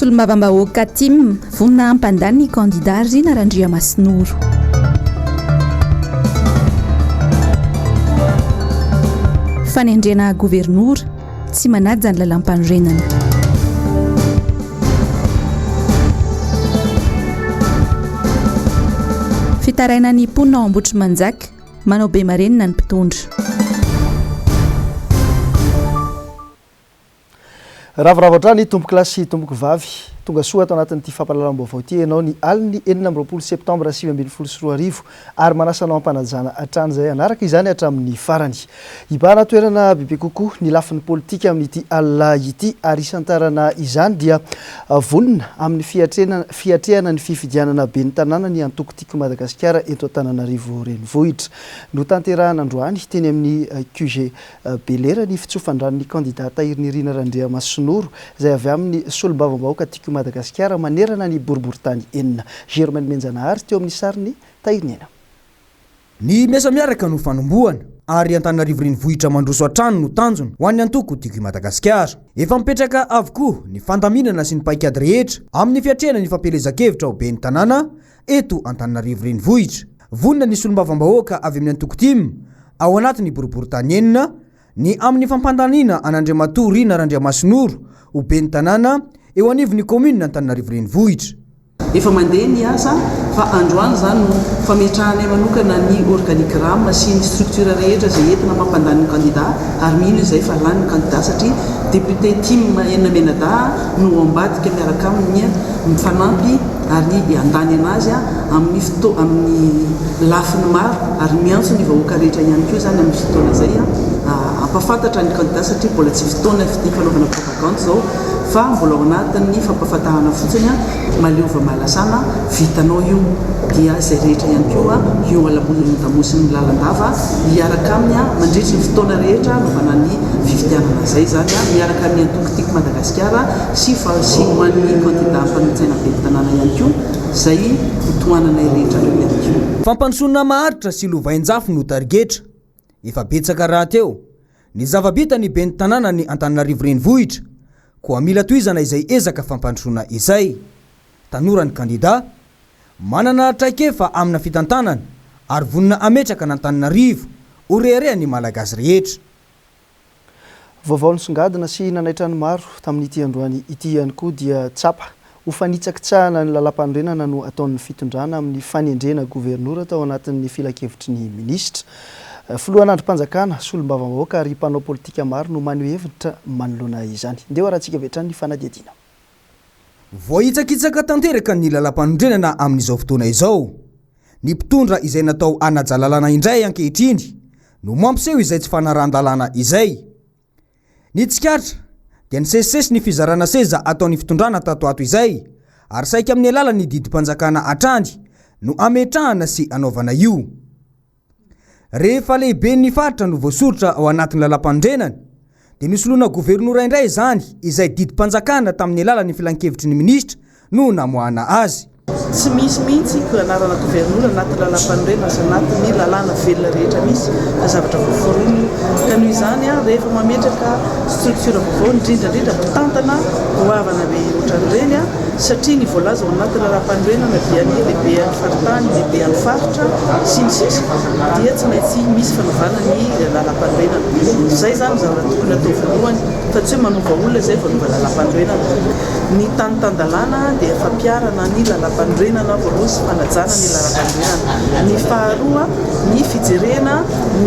solombavam-bahoaka Tim vonina ampandany ny kandida Rina Randriamasinoro. Fanendrena gouvernoura tsy manaja ny lalam-pandrenana. Fitaraina ny mponina ao Ambotrimanjaka manao be marenina ny mpitondra. Ravorava ny tomboko lasy tomboko vavy tonga soa atao anatin'ity fampahalalam-baovao ity ianao ny aliny 4 septambra 2024 ary manasanao ampanajana hatrany izay anaraka izany hatramin'ny farany. Ibana toerana bebe kokoa ny lafin'ny politika amin'ity alina ity ary isantarana izany dia vonina amin'ny fiatrehana ny fifidianana be ny tanàna ny antoko tiako Madagasikara eto Antananarivo renivohitra. No tanterahana androany teny amin'ny QG Belera ny fitsofandran'ny kandidata Iriny Rina Randriamasinoro izay avy amin'ny solombavam-bahoaka tiako Madagasikara manerana ny boriboritany enina. Germaine Menjanahary teo amin'ny sariny Tairnena. Ny mesa miaraka no fanombohana ary Antananarivo renivohitra mandroso atrano no tanjona ho an'ny antoko tiako Madagasikara. Efa mipetraka avokoa ny fandaminana sy ny paikady rehetra amin'ny fiatrehana ny fampelezan-kevitra ao be ny tanàna eto Antananarivo renivohitra. Vonina ny solombavam-bahoaka avy amin'ny antoko Tim ao anatin'ny boriboritany enina ny amin'ny fampandaniana an'Andriamatoa Rina Randriamasinoro ho be ny tanàna eo anivon'ny commune Antananarivo renivohitra. Efa mandeha ny asa fa androany zany no fametrahana manokana ny organigramme sy ny structure rehetra izay entina mampandany ny candidat ary mino izay fa lany ny candidat satria député Tim Enina Menada no ambadika miaraka amin'ny mifanampy ary andany anazy amin'ny lafiny maro ary miantso ny vahoaka rehetra ihany koa zany amin'ny fotoana izay ampafantatra ny candidat satria mbola tsy fotoana fanaovana propagande zao fa mbola ao anatin'ny fampafatahana fotsiny maleova mahalasana vitanao io dia izay rehetra ihany koa io alamosiny lalandava miaraka amin'ny mandritra ny fotoana rehetra novana ny fifidianana izay zany miaraka amin'ny antoko tiako Madagasikara sy hoan'ny candidat mpanantsaina be tanàna ihany koa izay hotoanana rehetra reo ihany koa. Fampandrosoana maharitra sy lovain-jafy no targetra. Efa betsaka raha teo ny zava-bita ny be ny tanàna ny Antananarivo renivohitra koa mila toizana izay ezaka fampandrosoana izay. Tanora ny candidat manana traikefa amina fitantanana ary vonina ametraka n'Antananarivo ho reherea ny malagasy rehetra. Vaovao nisongadina sy nanaitra ny maro tamin'ity androany ity ihany koa dia tsapa ho fanitsakitsahana ny lalam-pandrenana no ataon'ny fitondrana amin'ny fanendrena gouvernoura tao anatin'ny filakevitry ny minisitra. Filohan'androm-panjakana solombavam-bahoaka ary mpanao politika maro no maneho hevitra manoloana izany. Ndeo arahantsika vetrany ny fanadihadiana. Voaitsakitsaka tanteraka ny lalam-panondrenana amin'izao fotoana izao. Ny mpitondra izay natao anajalalana indray ankehitriny no mampiseho izay tsy fanaran-dalàna izay. Ny tsikatra dia nisesisesy ny fizarana seza ataon'ny fitondrana tatoato izay ary saika amin'ny alalan'ny didim-panjakana atrany no ametrahana sy anaovana io. Rehefa lehibe ny faritra no voasoritra ao anatin'ny lalam-pandrenana dia nisoloana gouvernoura indray izany izay didim-panjakana tamin'ny alalan'ny filan-kevitry ny ministra no namoahana azy. Tsy misy mihitsy anarana gouvernoura anaty lalam-pandrenana sy anatin'ny lalàna velona rehetra misy zavatra voaforony ka noho izany rehefa mametraka structure vaovao indrindra mpitantana hoavana be ohatran'ireny satria ny voalaza ao anaty lalam-pandrenana dia ny lehibean'ny faritany, lehibean'ny faritra sy ny sisa dia tsy maintsy misy fanaovana ny lalam-pandrenana. Izay zany zavatra tokony atao voalohany fa tsy hoe manova olona izay vao nova lalam-pandrenana. Ny tany-tandalàna dia fampiarana ny lalam-pandrenana voalohany sy fanajana ny lalam-pandrenana. Ny faharoa ny fijerena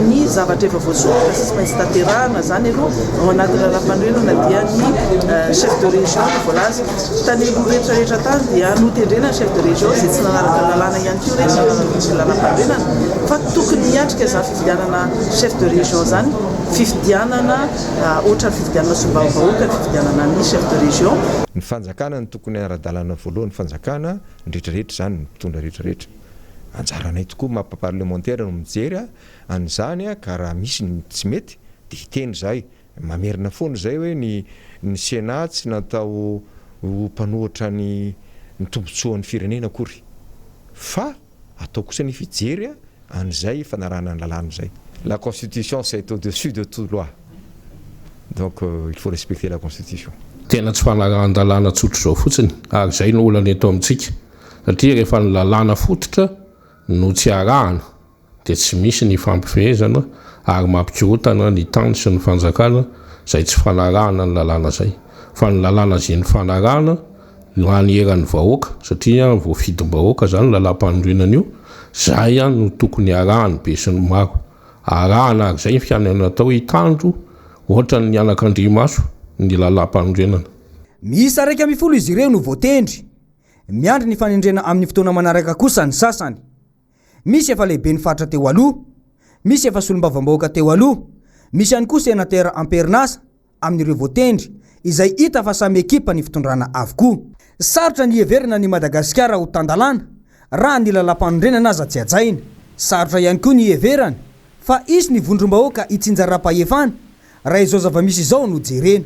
ny zavatra efa voasoratra sy tsy maintsy tanterahana zany aloha ao anaty lalam-pandrenana dia ny chef de région ny voalaza tany rehetra tany dia notendrena ny chef de région izay tsy nanaraka lalàna ihany koa rehetra ny lalam-pandrenana fa tokony miatrika zany fifidianana chef de région zany fifidianana ohatra ny fifidianana solombavam-bahoaka ny fifidianana ny chef de région. Ny fanjakana ny tokony ara-dalàna voalohany fanjakana ny rehetrarehetra zany ny mpitondra rehetrarehetra. Anjaranay tokoa mampaparlementaire no mijery an'izany ka raha misy ny tsy mety dia hiteny zay mamerina foana zay hoe ny Sénat tsy natao mpanohatra ny tombotsoan'ny firenena akory fa atao kosa ny fijery an'izay fanarahana ny lalàna zay. La constitution c'est au-dessus de toute loi. Donc il faut respecter la constitution. tena tsy fanarahana tsotra zao fotsiny ary zay no olana eto amintsika satria rehefa ny lalàna fototra no tsy arahana dia tsy misy ny fampifehezana ary mampikirotana ny tany sy ny fanjakana zay tsy fanarahana ny lalàna zay fa ny lalàna zay ny fanarahana ny eran'ny vahoaka satria voafidim-bahoaka zany lalam-panondrinana io zay no tokony arahany be sy ny maro arahana ary zay fianana atao hitandro ohatra ny anak'Andriamaso ny lalam-panondrenana. Misy 150 izy ireo no voatendry miandry ny fanendrena amin'ny fotoana manaraka kosa ny sasany. Misy efa lehibe ny faritra teo aloha, misy efa solombavam-bahoaka teo aloha, misy ihany koa sénateur amperinasa amin'ireo voatendry izay hita fa samy ekipa ny fitondrana avokoa. Sarotra ny heverina ny Madagasikara ho tandalana raha ny lalam-panondrenana aza tsy ajaina. Sarotra ihany koa ny heverana fa isy ny vondrom-bahoaka hitsinjaram-pahefana raha izao zava-misy izao no jerena.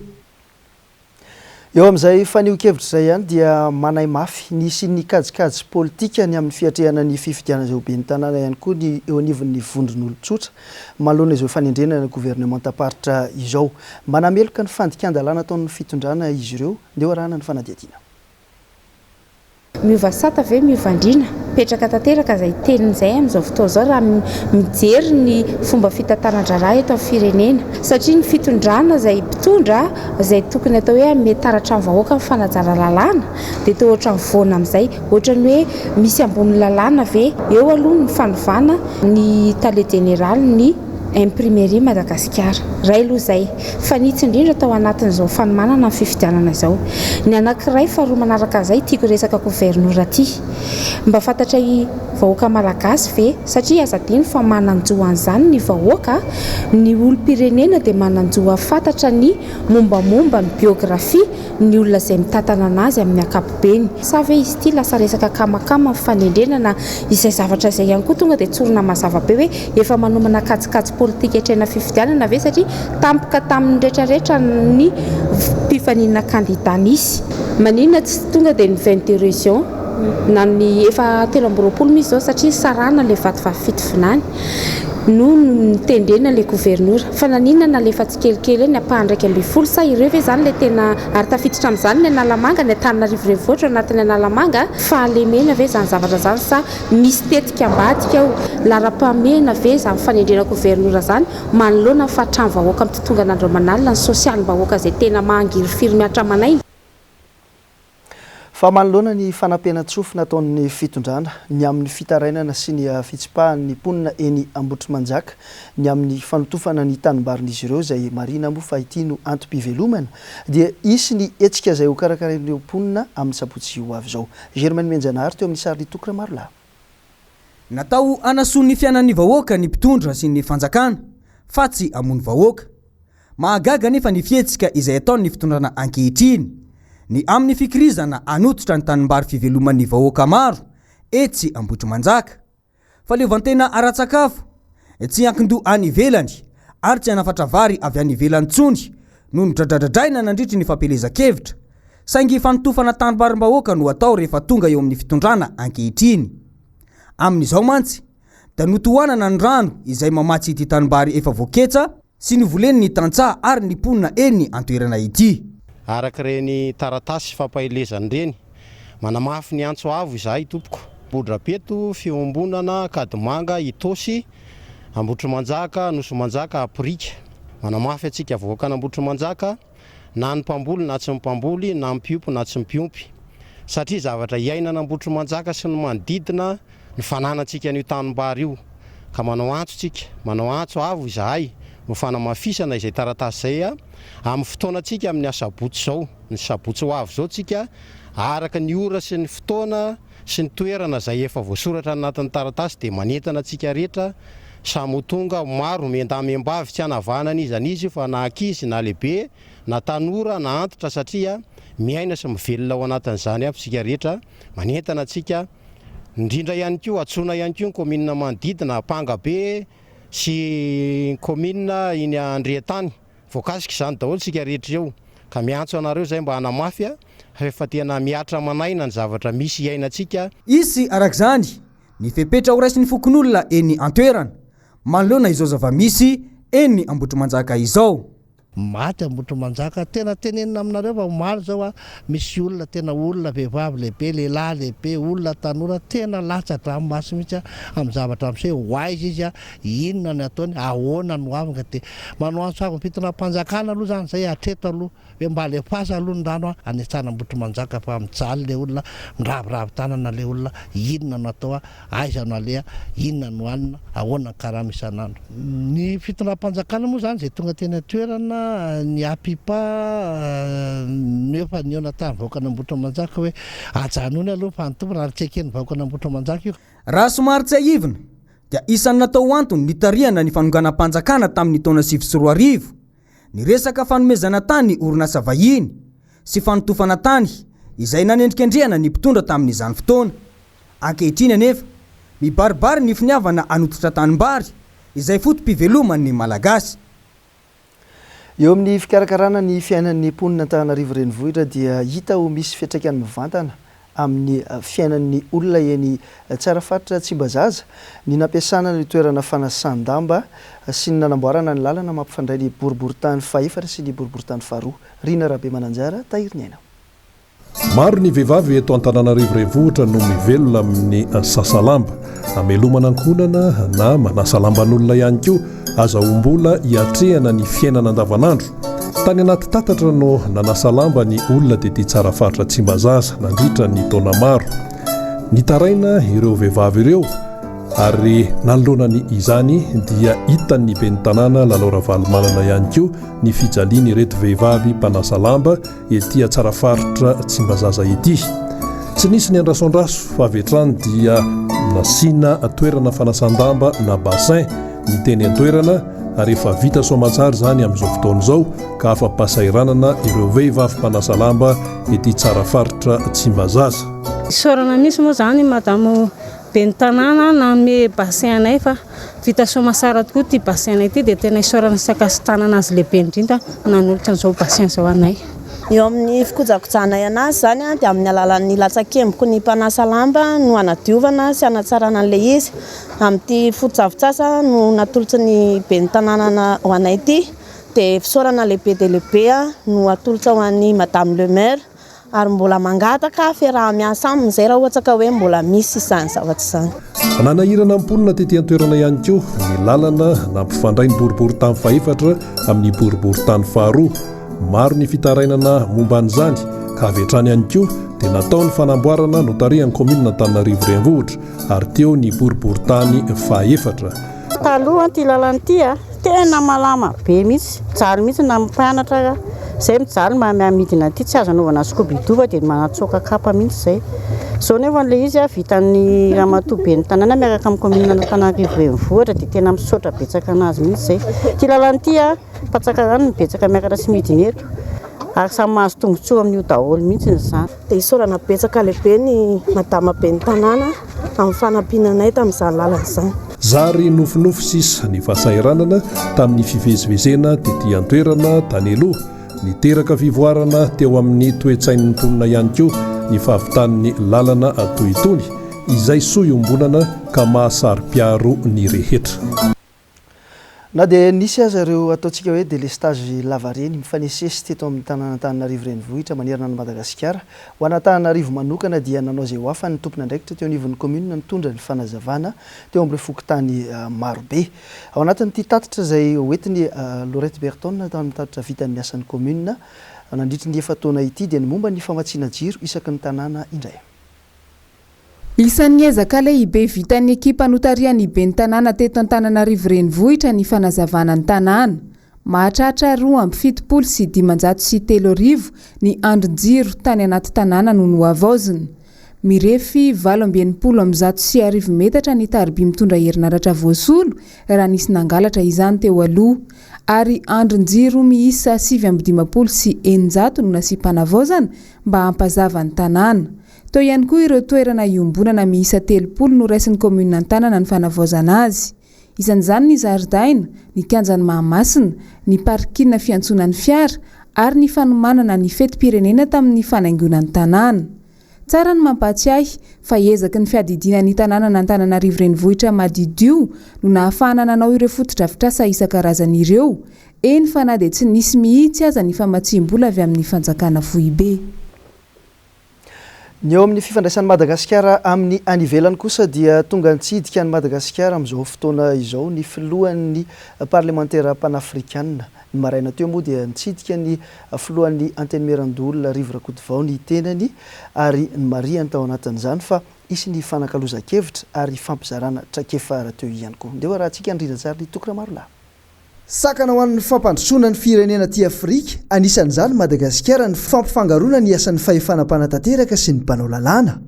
Eo amin'izay fanio-kevitra izay ihany dia manay mafy nisy ny kajikajy politika ny amin'ny fiatrehana ny fifidiana izay ho ben'ny tanàna ihany koa ny eo anivon'ny vondron'olon-tsotra manoloana izao fanendrenana gouvernementam-paritra izao. Manameloka ny fandikan-dalàna ataon'ny fitondrana izy ireo ndeo arahana ny fanadihadiana. Miova sata ve miovandrina petraka tanteraka izay tenin'izay amin'izao fotoana izao raha mijery ny fomba fitantanan-draharaha eto amin'ny firenena satria ny fitondrana izay mpitondra izay tokony atao hoe metaratra amin'ny vahoaka amin'ny fanajara lalàna dia tao ohatra mivoana amin'izay ohatra ny hoe misy ambony lalàna ve eo aloha ny fanovana ny tale général ny imprimerie Madagasikara ray aloha izay fanitsy indrindra tao anatin'izao fanomanana ny fifidianana izao. Ny anankiray faharoa manaraka izay tiako resaka gouvernoura aty mba fantatra vahoaka malagasy ve satria azadiny fa mananjoa an'izany ny vahoaka ny olom-pirenena dia mananjoa fantatra ny mombamomba ny biografia ny olona izay mitantana anazy amin'ny ankapobeny sa ve izy ity lasa resaka kamakama fanendrenana izay zavatra izay ihany koa tonga dia tsorona mazava be hoe efa manomana kajikajy politika hitrena fifidianana ve satria tampoka tamin'ny rehetrarehetra ny mpifanina kandida nisy maninona tsy tonga dia ny 22 région na ny efa 13 misy zao satria sarana le vato fafitifinany no nitendrena le gouvernoura fa naninana le efa tsy kelikely ny apahandraiky 12 sa ireo ve zany le tena ary tafiditra amin'izany ny Analamanga ny Antananarivo renivohitra anatin'ny Analamanga fahalemena ve zany zavatra zany sa misy tetika ambadika ao lara-pamena ve zany fanendrena gouvernoura zany manoloana fa trano vahoaka amin'ny totongana andro manalina ny sosialim-bahoaka izay tena mangiry miatra manaina. Fa manoloana ny fanampiana-tsofina nataon'ny fitondrana ny amin'ny fitarainana sy ny fitsipahan'ny mponina eny Ambotrimanjaka ny amin'ny fanotofana ny tanim-barin'izy ireo izay marina moa fa ity no antom-pivelomana dia isy ny hetsika izay ho karakarain'ireo mponina amin'ny sabotsy ho avy izao. Germaine Menjanahary teo amin'ny sary Tokra Marla. Natao anasoany fiainan'ny vahoaka ny mpitondra sy ny fanjakana fa tsy amony vahoaka. Mahagaga nefa ny fihetsika izay ataon'ny fitondrana ankehitriny ny amin'ny fikirizana anototra ny tanimbary fiveloman'ny vahoaka maro etsy Ambotrimanjaka fa leovantena aratsakafo tsy ankindoha any ivelany ary tsy anafatra vary avy any ivelany tsony no nidradradradraina nandritry ny fampelezan-kevitra saingy fanotofana tanimbary-bahoaka no atao rehefa tonga eo amin'ny fitondrana ankehitriny. Amin'izao mantsy da notohanana ny rano izay mamatsy ity tanimbary efa voaketsa sy nivoleny ny tantsaha ary ny mponina eny antoerana ity. Arakareny taratasy fampahelezany reny manamafy ny antso avo izahay tompoko bodrapeto fiombonana kadimanga itosy Ambotrimanjaka Nosomanjaka aprika manamafy atsika vahoaka n'Ambotrimanjaka na ny mpamboly na tsy mpamboly na mpiompi na tsy mpiompi satria zavatra iainana Ambotrimanjaka sy ny manodidina ny fananantsika n'io tanimbary io ka manao antso avo izahay mifanamafisana izay taratasy zay amin'ny fotoanantsika amin'ny asabotsy zao ny sabotsy ho avy zao tsika araka ny ora sy ny fotoana sy ny toerana zay efa voasoratra anatin'ny taratasy dia manentana atsika rehetra samy tonga maro mendamembavy tsy hanavanana izy an'izy fa na ankizy na lehibe na tanora na antitra satria miaina sy mivelona ao anatin'izany aby sika rehetra manentana atsika indrindra ihany koa atsona ihany koa ny kominina manodidina Pangabe sy kominina iny Andriatany voakasika izany daholo sika rehetra eo ka miantso anareo zay mba hanamafy rehefa tena miatra manaina ny zavatra misy iainantsika. Isy arak'izany ny fepetra ho raisin'ny fokon'olona eny antoerana manoloana izao zava-misy eny Ambotrimanjaka izao. maty ambotro manjaka tena tenenina aminareo fa maro zao a misy olona tena olona vehivavy lehibe lehilahy lehibe olona tanora tena latsatra amin'ny maso mihitsy amin'ny zavatra am'se waizy izy a inona ny ataony ahoana no avaka de manao antso avy fitonam-panjakana aloha zany zay atreto aloha hoe mba le fasa aloha ny rano a anetsana ambotro manjaka fa mijaly le olona miraviravy tanana le olona inona no atao a aiza no alea inona no anina ahoana karama isan'andro ny fitonam-panjakana moa zany zay tonga tena toerana ny apipa nefa niona tamin'ny vahoakana ambotro manjaka hoe ajanony aloha fanotompona ary tsy ekeny vahoakana ambotro manjaka io raha somary tsy aivina dia isan'ny natao antony nitarihana ny fanonganam-panjakana tamin'ny taona 2024 ny resaka fanomezana tany ny orinasa vahiny sy fanotofana tany izay nanendrikendrehana ny mpitondra tamin'izany fotoana ankehitriny anefa mibaribary ny finiavana anototra tanimbary izay fotom-piveloman'ny malagasy. Eo amin'ny fikarakarana ny fiainan'ny mponina Antananarivo renivohitra dia hita ho misy fiantraikany mivantana amin'ny fiainan'ny olona eny tsara faritra Tsimbazaza ny nampiasana ny toerana fanasan-damba sy ny nanamboarana ny lalana mampifandray ny boriboritany fahefatra sy ny boriboritany faharoa. Rina Rabe Mananjara, Tahiriny Aina. Maro ny vehivavy eto Antananarivo renivohitra no mivelona amin'ny sasalamba amelomana ankonana na manasa lamban'olona ihany koa azaombola hiatrehana ny fiainana andavanandro. Tany anaty tatatra no nanasa lamba ny olona dia tsara faritra Tsimbazaza nandritra ny taona maro. Nitaraina ireo vehivavy ireo ary nanolonany izany dia hitan'ny ben'ny tanàna Lalora Valomanana ihany koa ny fijaliany ireto vehivavy mpanasa lamba ety tsara faritra Tsimbazaza ety. Tsy nisy ny andrasondraso fa avy hatrany dia nasiana toerana fanasan-damba na bassin ny teny an-toerana ary efa vita soamantsara zany amin'izao fotoana izao ka afa-pasairanana ireo vehivavy mpanasa lamba ety tsara faritra Tsimbazaza. Sorana misy moa zany madamo ben'ny tanàna nanome bassin anay fa vita soamantsara tokoa ty bassin anay ty dia tena isorana sakasitanana azy lehibe indrindra nanolotra an'izao bassin zao anay. Eo amin'ny fikojakojanay anazy zany dia amin'ny alalan'ny latsakemboko ny mpanasa lamba no anadiovana sy anatsarana an'ilay izy. Amin'ity foto-javitsasa no natolotra ny ben'ny tanàna ho anay ity dia fisaorana lehibe dia lehibe no atolotra ho an'ny madame le maire ary mbola mangataka fiaraha miasa amin'izay raha ohatra ka hoe mbola misy izany zavatra izany. Nanahirana amponina tetỳ an-toerana ihany koa ny lalana nampifandray ny boriboritany fahefatra amin'ny boriboritany faharoa. Maro ny fitarainana momba an'izany ka avy hatrany ihany koa dia natao ny fanamboarana notarian'ny kominina Antananarivo renivohitra ary teo ny boriboritany fahefatra. Taloha ty lalana ty tena malama be mihitsy jaly mihitsy na mpianatra zay mijaly mamidina ty tsy azo anaovana skobidova dia manatsoaka kapa mihitsy zay. Zao nefa le izy vitan'ny ramatoa ben'ny tanàna miaraka amin'ny kominina Antananarivo renivohitra dia tena misaotra betsaka anazy mihitsy zay. Ty lalana ty patsakarany betsaka miakatra sy midina eto ary samy mahazo tombotsoa amin'io daholo mihitsy izany. Dia isorana betsaka lehibe ny madama ben'ny tanàna amin'ny fanampinanay tamin'izany lalana izany. Zary nofinofy sisa ny fasairanana tamin'ny fivezivezena tetỳ an-toerana tany aloha niteraka fivoarana teo amin'ny toetsain'ny mponina ihany koa ny fahavitan'ny lalana toy itony izay soa iombonana ka mahasary-piaro ny rehetra. Na dia nisy aza ireo ataontsika hoe délestage lavareny mifanesesy teto amin'ny tanàna Antananarivo renivohitra manerana ny Madagasikara. Ho ana Antananarivo manokana dia nanao izay ho afa ny tompona andraikitra teo anivon'ny kominina nitondra ny fanazavana teo amin'ny fokotany marobe. Ao anatin'ity tatitra izay hoentiny Laurette Berton tao amin'ny tatitra vitan'ny asan'ny kominina nandritry ny efa-taona ity dia ny momba ny famatsiana jiro isaky ny tanàna indray. Isan'ny ezaka lehibe vitan'ny ekipa notarian'ny ben'ny tanàna teto Antananarivo renivohitra ny fanazavana ny tanàna. Mahatratra 2.7 sy 503 ny andron-jiro tany anaty tanàna no noavaoziny. Mirefy 7.9 metatra ny tariby mitondra herinaratra voasolo raha nisy nangalatra izany teo aloha ary andron-jiro miisa 7.5 sy 900 no nasipana-vaozana mba hampazava ny tanàna. Tao ihany koa ireo toerana iombonana miisa 30 no raisin'ny kominina an-tanàna ny fanavaozana azy. Isan'izany ny zaridaina, ny kianjan'ny Mahamasina, ny parkina fiantsonan'ny fiara ary ny fanomanana ny fetim-pirenena tamin'ny fanaingonan'ny tanàna. Tsara ny mampatsiahy fa ezaky ny fiadidiana ny tanàna n'Antananarivo renivohitra madidio no nahafahana nanao ireo fotodrafitrasa isan-karazany ireo. Eny fa na dia tsy nisy mihitsy aza ny famatsim-bola avy amin'ny fanjakana Vohibe. Ny eo amin'ny fifandraisan'ny Madagasikara amin'ny anivelany kosa dia tonga nitsidika ny Madagasikara amin'izao fotoana izao ny filohan'ny parlementaire panafricanina. Ny maraina teo moa dia nitsidika ny filohan'ny antenimierandolona Rivo Rakotovao ny tenany ary ny mariany tao anatin'izany fa isy ny fanakalozan-kevitra ary fampizarana trakefa teo ihany koa. Ndeha raha antsika nirindra tsara ny tokona maro lahy. Sakana ho an'ny fampandrosoana ny firenena ty Afrika, anisan'izany Madagasikara ny fampifangaroana ny asan'ny fahefana-panatanteraka sy ny mpanao lalàna.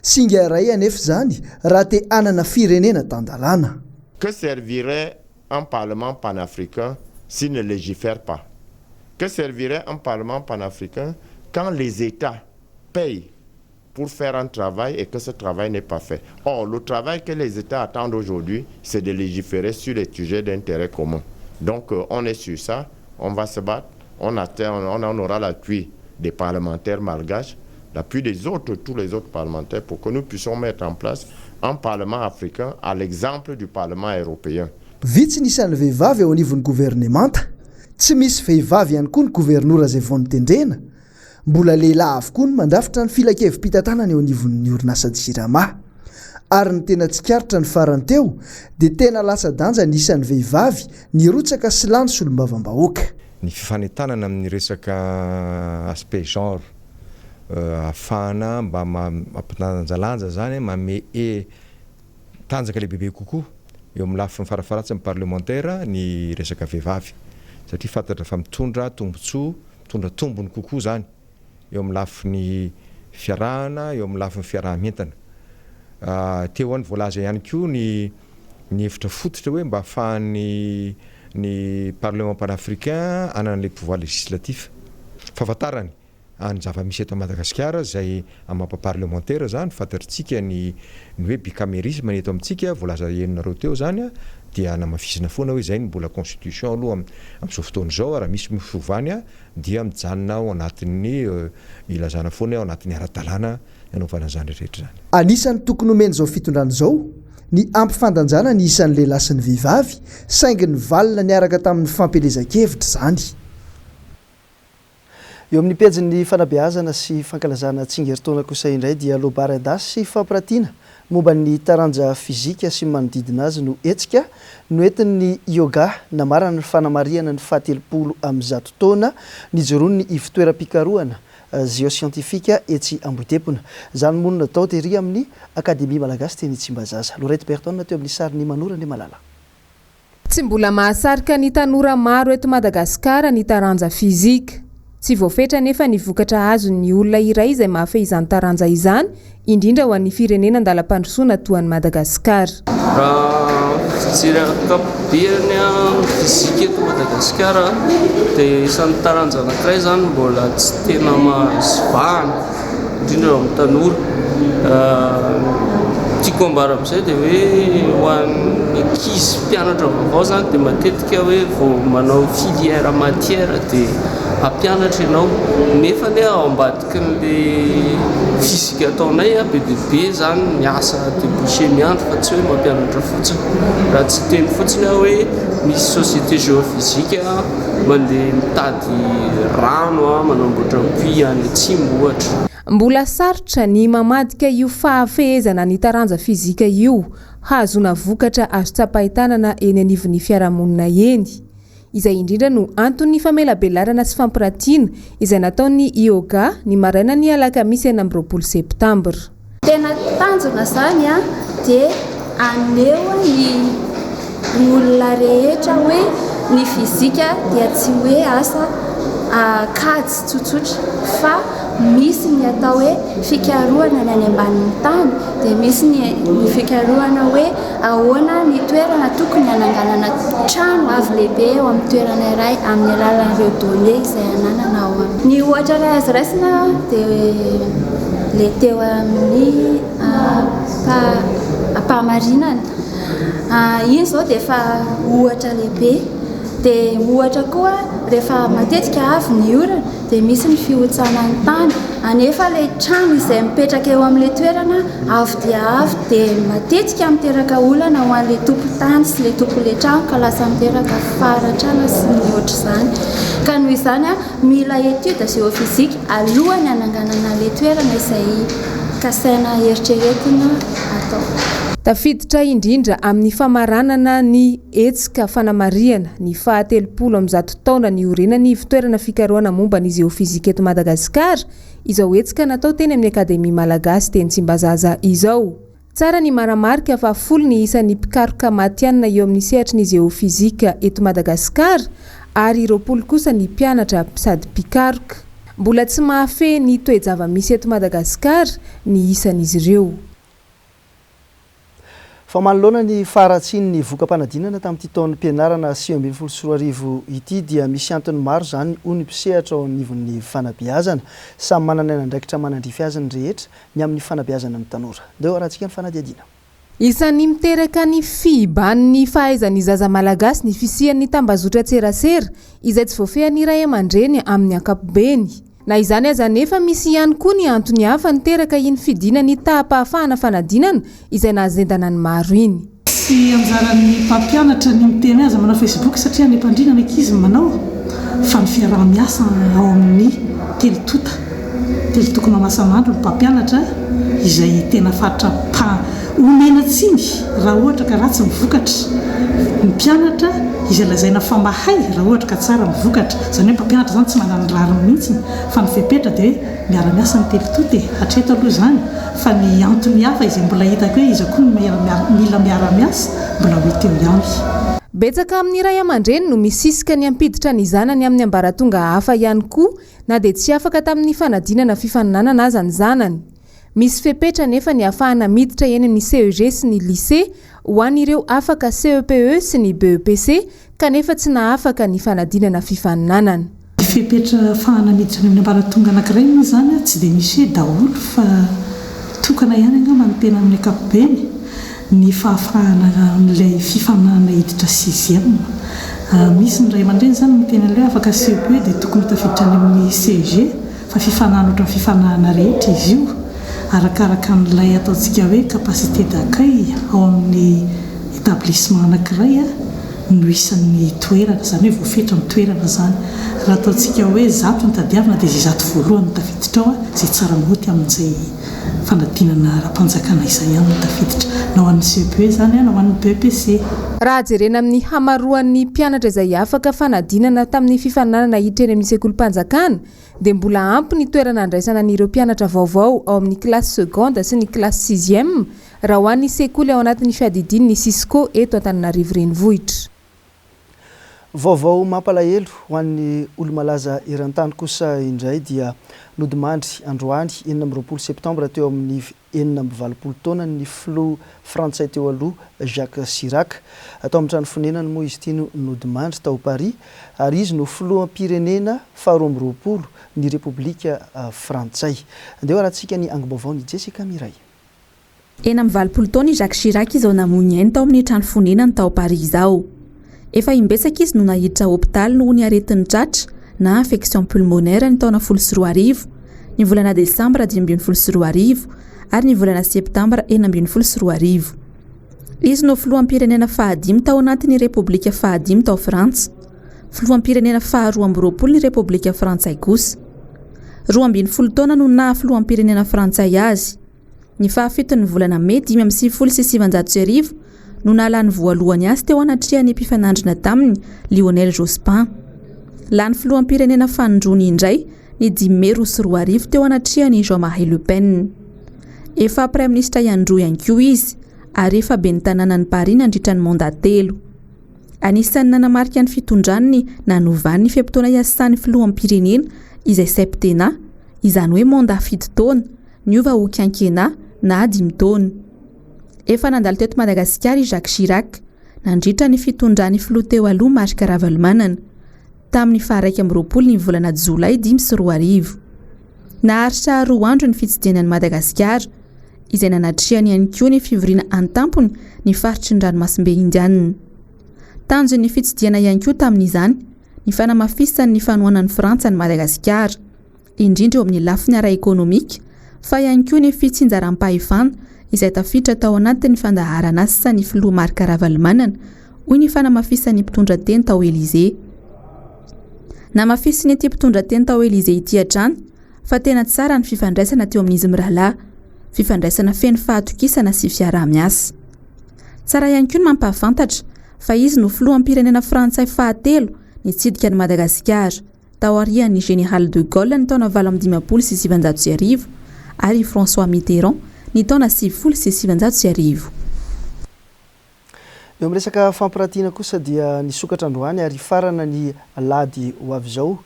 Singa iray anefa zany raha te hanana firenena tandalàna. Que servirait un parlement panafricain s'il ne légifère pas? Que servirait un parlement panafricain quand les États payent pour faire un travail et que ce travail n'est pas fait? Or, le travail que les États attendent aujourd'hui, c'est de légiférer sur les sujets d'intérêt commun. Donc on est sur ça, on va se battre, on aura l'appui des parlementaires malgaches, l'appui des autres, tous les autres parlementaires pour que nous puissions mettre en place un parlement africain à l'exemple du parlement européen. Vitsy nisan'ny vehivavy ao anivon'ny gouvernemanta, tsy misy vehivavy ihany koa ny gouvernora izay vao nitendrena. Mbola lehilahy avokoa ny mandrafitra ny filakevim-pitantanany eo anivon'ny orinasa jirama. Ary ny tena tsikaritra ny farany teo dia tena lasa danja ny isan'ny vehivavy ny rotsaka sy lany solombavam-bahoaka. Ny fifanentanana amin'ny resaka aspect genre afana mba mampitanjalanja zany mame tanjaka lehibe kokoa eo amin'ny lafiny farafaratsy amin'ny parlementaire ny resaka vehivavy satria fantatra fa mitondra tombontsoa, mitondra tombony kokoa zany eo amin'ny lafiny fiarahana, eo amin'ny lafiny fiarahamentana. Teo any voalaza ihany koa ny hevitra fototra hoe mba ahafahan'ny parlement panafricain hanana le pouvoir législatif. Fahafantarany any zava-misy eto Madagasikara zay amampaparlementaire zany fantatritsika ny hoe bicamérisme ny eto amintsika voalaza enonareo teo zany dia namafisina foana hoe zay ny mbola constitution aloha amin'izao fotoana izao raha misy mifovany dia mijanona ao anatin'ny ilazana foana ao anatin'ny ara-dalàna anaovana zany rehetra zany. Anisan'ny tokony omeny izao fitondrana izao ny ampifandanjana ny isan'ny lehilahy sy ny vehivavy saingy ny valina niaraka tamin'ny fampelezan-kevitra zany. Eo amin'ny pejin'ny fanabeazana sy fankalazana tsingeritaona kosa indray dia lobary adasy sy fampiratiana momba ny taranja fizika sy manodidina azy no etsika no entin'ny yoga namarana ny fanamariana ny fahatelopolo amin'ny 100 taona nijoron'ny ivitoeram-pikarohana géoscientifika etsy Ambotepona. Zany monina tao tery amin'ny Akademia Malagasy teny Tsimbazaza. Lorette Berton teo amin'ny sary ny Manora ny Malala. Tsy mbola mahasarika ny tanora maro eto Madagasikara ny taranja fizika. Tsy voafetra nefa ny vokatra azon'ny olona iray izay mahafehy izany taranja izany, indrindra ho an'ny firenena andalam-pandrosoana toa ny Madagasikara. Fijeraka berny fizika eto Madagasikara dia isan'ny taranja anankiray zany mbola tsy tena mahazivahana indrindra amin'ny tanora. Tiako ambara amin'izay dia hoe ho an'ny ankizy mpianatra vaovao zany dia matetika hoe vao manao filière matière dia ampianatra ianao nefa ny ao ambadiky n'le fizika ataonay be dia be zany miasa débouché miandro fa tsy hoe mampianatra fotsiny. Raha tsy teny fotsiny hoe misy société géophysique mandeha mitady rano manamboatra puits any Tsimbo ohatra. Mbola sarotra ny mamadika io fahafehezana ny taranja fizika io, hazona vokatra azo tsapahitanana eny anivon'ny fiarahamonina eny. Izay indrindra no antony famelabelarana sy fampiratiana izay nataon'ny yoga ny maraina ny alakamisy 20 Septambra. Tena tanjona zany dia aneo ny olona rehetra hoe ny fizika dia tsy hoe asa kajy tsotsotra fa misy ny atao hoe fikarohana ny any ambanin'ny tany dia misy ny fikarohana hoe ahoana ny toerana tokony hananganana trano avo lehibe eo amin'ny toerana iray amin'ny alalan'ireo données izay ananana ao aminy. Ny ohatra iray azo raisina dia le teo amin'ny mpahamarinana iny izao dia efa ohatra lehibe dia ohatra koa rehefa matetika avy ny orana dia misy ny fiotsanany tany anefa ilay trano izay mipetraka eo amin'ilay toerana avy dia avy dia matetika miteraka olana ho an'ilay tompo-tany sy ilay tompon'ilay trano ka lasa miteraka faratrana sy ny ohatr'izany ka noho izany mila etude géofizika alohany ananganana ilay toerana izay kasaina eritreretina atao. Tafiditra indrindra amin'ny famaranana ny etsika fanamariana ny 70 taona ny orena ny fitoerana fikarohana momba ny géofizika eto Madagasikara izao etsika natao teny amin'ny Akademia Malagasy teny Tsimbazaza izao. Tsara ny maramarika fa folo ny isan'ny mpikaroka matianina eo amin'ny sehatry ny géofizika eto Madagasikara ary 20 kosa ny mpianatra sady mpikaroka. Mbola tsy mahafehy ny toe-java-misy eto Madagasikara ny isan'izy ireo. Fa manoloana ny faratsiny ny voka-panadinana tamin'ity taon'ny mpianarana 2024 ity dia misy antony maro zany ony mpisehatra ao anivon'ny fanabeazana samy manana anandraikitra manandrify azy ny rehetra ny amin'ny fanabeazana ny tanora. Deo rahantsika ny fanadiadina. Isan'ny miteraka ny fihiban'ny fahaizan'ny zaza malagasy ny fisian'ny tambazotra tserasera izay tsy voafehan'ny ray aman-dreny amin'ny ankapobeny. Na izany aza nefa misy ihany koa ny antony hafa niteraka iny fidinany tahapahafahana fanadinana izay nahazendana ny maro iny. Sy anjaran'ny mpampianatra ny miteny azy manao Facebook satria ny mpandrina ny ankizy manao fa ny fiaraha-miasa ao amin'ny telotoko mamasamandro ny mpampianatra izay tena fatra omena tsiny raha ohatra ka ratsy mivokatra ny mpianatra izay lazaina fa mahay raha ohatra ka tsara mivokatra zany hoe mpampianatra zany tsy manana ny rariny mihitsy fa ny fepetra dia miara-miasa ny telototy hatreto aloha zany fa ny antony hafa izay mbola hitako hoe izy koa mila miara-miasa mbola ho teo ihany. Betsaka amin'ny ray aman-dreny no misisika ny ampiditra ny zanany amin'ny ambaratonga hafa ihany koa na dia tsy afaka tamin'ny fanadinana fifaninanana aza ny zanany. Misy fepetra nefa ny afahana miditra eny amin'ny CEG sy ny lycée ho an'ireo afaka CEPE sy ny BEPC kanefa tsy naafaka ny fanadinana fifaninanana. Fepetra afahana miditra amin'ny ambaratonga anankiray moa zany tsy dia misy daholo fa tokana ihany angamba ny tena amin'ny ankapobeny ny fahafahana n'ilay fifaninanana hiditra 6e. Misy ny ray aman-dreny zany miteny ilay afaka CEPE dia tokony tafiditra any amin'ny CEG fa fifaninana ohatran'ny fifaninana rehetra izy io arakaraka n'ilay ataontsika hoe capacité d'accueil ao amin'ny établissement anankiray no isan'ny toerana zany hoe voafetra ny toerana zany raha ataontsika hoe zato ny tadiavina dia izay zato voalohany no tafiditra ao izay tsara moty amin'izay fanadinana ara-panjakana izay ihany no tafiditra na ho an'ny CEPE zany na ho an'ny BEPC. Raha jerena amin'ny hamaroan'ny mpianatra izay afaka fanadinana tamin'ny fifaninanana hiditra eny amin'ny sekolim-panjakana dia mbola ampy ny toerana andraisana an'ireo mpianatra vaovao ao amin'ny kilasy seconde sy ny kilasy 6e raha ho an'ny sekoly ao anatin'ny fiadidiny ny Cisco eto Antananarivo renivohitra. Vaovao mampalahelo ho an'ny olo-malaza eran-tany kosa indray dia nodimandry androany 20 septambra teo amin'ny 49 taona ny filoha frantsay teo aloha Jacques Chirac atao amin'ny trano fonenany moa izy ity nodimandry tao Paris ary izy no filoham-pirenena faharoa amby roapolo ny Repoblika Frantsay. Andeo arahantsika ny angom-baovao ny Jessica Miray. 20 taona i Jacques Chirac izao namoy ainy tao amin'ny trano fonenany tao Paris izao. Efa imbetsaka izy no nahiditra hôpitaly noho ny aretin'ny tratra na infection pulmonaire ny taona 2024, ny volana Desambra 2024 ary ny volana Septambra 2024. Izy no filoham-pirenena fahadimy tao anatin'ny Repoblika fahadimy tao Frantsa, filoham-pirenena faharoa amby roapolo ny Repoblika Frantsay kosa. 12 taona no nahafiloham-pirenena Frantsay azy. Ny fahafitony volana May 1997 no nalany voalohany azy teo anatrehany mpifanandrina taminy Lionel Jospin. Lany filoham-pirenena fanondrony indray ny 10 May 2024 teo anatrehany Jean-Marie Le Pen. Efa praiminisitra iandro ihany koa izy ary efa ben'ny tanànan'ny Paris nandritra ny mandat telo. Anisan'ny nanamarika ny fitondrany nanovany ny fiampitoana iasan'ny filoham-pirenena izay septennat, izany hoe mandat 7 taona, niova ho quinquennat na 10 taona. Efa nandalo teto Madagasikara i Jacques Chirac, nandritra ny fitondrany filoha teo aloha Marc Ravalomanana tamin'ny faha 20 ny volana Jolay 2024. Naharitra 2 andro ny fitsidihany Madagasikara, izay nanatrehany ihany koa ny fivoriana an-tampony ny faritry ny ranomasimbe Indiana. tanjon'ny fitsidiana ihany koa tamin'izany ny fanamafisany ny fanohanan'ny Frantsa ny Madagasikara, indrindra eo amin'ny lafiny ara-ekônomika, fa ihany koa ny fitsinjaram-pahefana izay tafiditra tao anatin'ny fandaharana asa ny filoha Marc Ravalomanana hoy ny fanamafisany mpitondra teny tao Élysée. Namafisiny ity mpitondra teny tao Élysée ity hatrany fa tena tsara ny fifandraisana teo amin'izy mirahalahy, fifandraisana feno fahatokisana sy fiaraha-miasa. Tsara ihany koa ny mampahafantatra fa izy no filoham-pirenena frantsay fahatelo nitsidika ny Madagasikara tao aorian'ny Général de Gaulle ny taona 1970 ary François Mitterrand ny taona 1970. Eo amin'ny resaka fampirantiana kosa dia nisokatra androany ary farana ny alady ho avy izao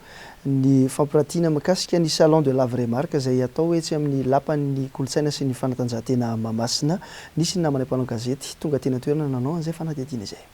ny fampirantiana makasika ny salon de la vraie marque izay atao etsy amin'ny lapan'ny kolotsaina sy ny fanatanjahantena Mahamasina. Nisy ny namana mpanao gazety tonga tena toerana nanao an'izay fanadihadiana izay.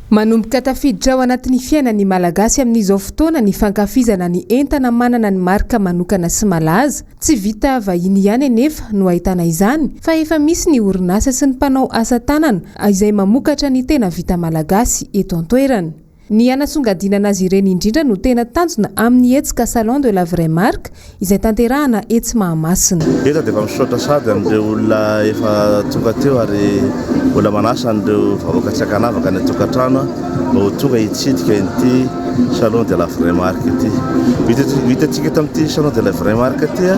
Manomboka tafiditra ao anatin'ny fiainan'ny malagasy amin'izao fotoana ny fankafizana ny entana manana ny marika manokana sy malaza. Tsy vita vahiny ihany anefa no ahitana izany fa efa misy ny orinasa sy ny mpanao asa tanana izay mamokatra ny tena vita malagasy eto an-toerana. Ny anasongadinana azy ireny indrindra no tena tanjona amin'ny etsika salon de la vraie marque izay tanterahana etsy Mahamasina. Eto dia efa misaotra sady amin'ireo olona efa tonga teo ary olona manasa an'ireo vahoaka tsy ankanavaka ny tokantrano mba ho tonga hitsidika ity salon de la vraie marque ity. Hitantsika eto amin'ity salon de la vraie marque ity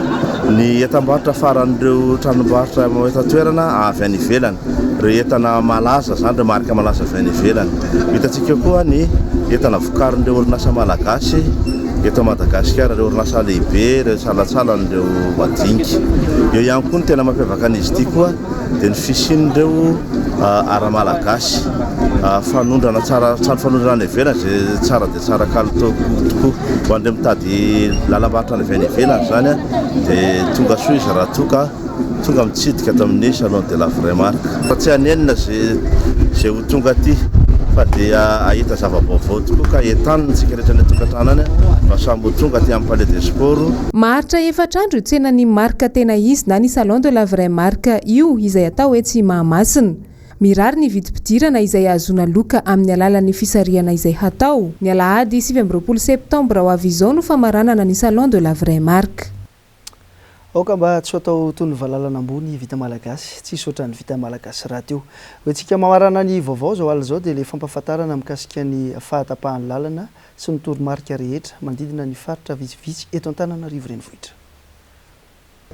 ny entam-barotra faran'ireo tranombarotra eto toerana avy any ivelany. Ireo entana malaza zany ireo marika malaza avy any ivelany. Hitantsika koa ny entana vokarin'ireo orinasa malagasy eto Madagasikara, ireo orinasa lehibe, ireo salatsalan'ireo madinika. Eo ihany koa ny tena mampiavaka an'izy ity koa dia ny fisian'ireo ara-malagasy fanondrana tsara fanondrana ivelany izay tsara dia tsara kalitao tokoa ho an'ireo mitady lalam-barotra any avy any ivelany zany dia tonga soa izy raha tonga mitsidika ato amin'ny salon de la vraie marque. Fa tsy hanenina izay ho tonga aty fa dia ahita zava-baovao tokoa ka entanina tsika rehetra ny tokantrano any fa samby ho tonga aty amin'ny palais des sports. Maharitra efatr'andro tsenan'ny marika tena izy na ny salon de la vraie marque io izay atao etsy Mahamasina. Mirary ny vidim-pidirana izay azona loka amin'ny alalan'ny fisarihana izay hatao. Ny alahady 20 septambra ho avy izao no famaranana ny salon de la vraie marque. Oka mba tsy atao tony valalana ambony vita malagasy, tsy sotra ny vita malagasy raha teo. Hoentsika mamarana ny vaovao zao alina zao dia le fampahafantarana mikasika ny fahatapahan'ny lalana sy ny toromarika rehetra manodidina ny faritra vitsivitsy eto Antananarivo renivohitra.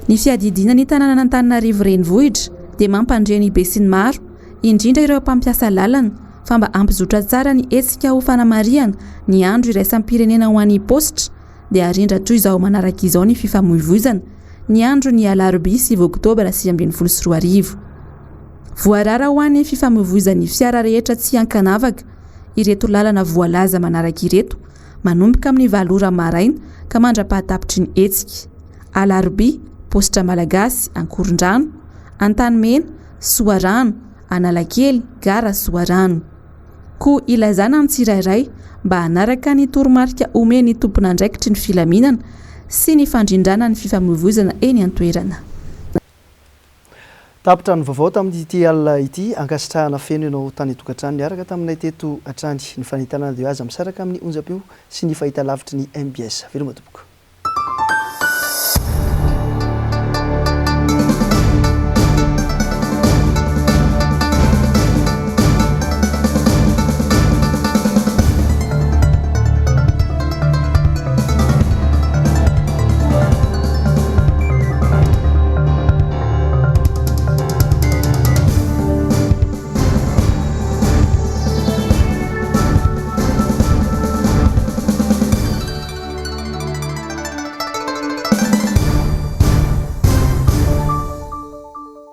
Ny fiadidina ny tanàna Antananarivo renivohitra dia mampandre be sy ny maro, indrindra ireo mpampiasa lalana fa mba hampizotra tsara ny hetsika ho fanamariana ny andro iraisam-pirenena ho an'ny positra dia arindra-troy izao manaraka izao ny fifamoivoizana ny andro ny alarobia 9 oktobra 2024. Voarara ho an'ny fifamoivoizan'ny fiara rehetra tsy ankanavaka ireto lalana voalaza manaraka ireto manomboka amin'ny 9 ora maraina ka mandra-pahatapitry ny hetsika. Alarobia, positra malagasy, Ankorondrano, Antanimena, Soarano, Analakely, Gara Soarano. Koa ilazana ny tsirairay mba hanaraka ny toromarika omeny tompona andraikitry ny filaminana sy ny fandrindrana ny fifamoivoizana eny an-toerana. Tapitra ny vaovao tamin'ity alina ity ankasitrahana feno ianao tany tokantrano niaraka taminay teto hatrany ny fanitana dia aza misaraka amin'ny onjam-peo sy ny fahitalavitry ny MBS. Veloma tompoko.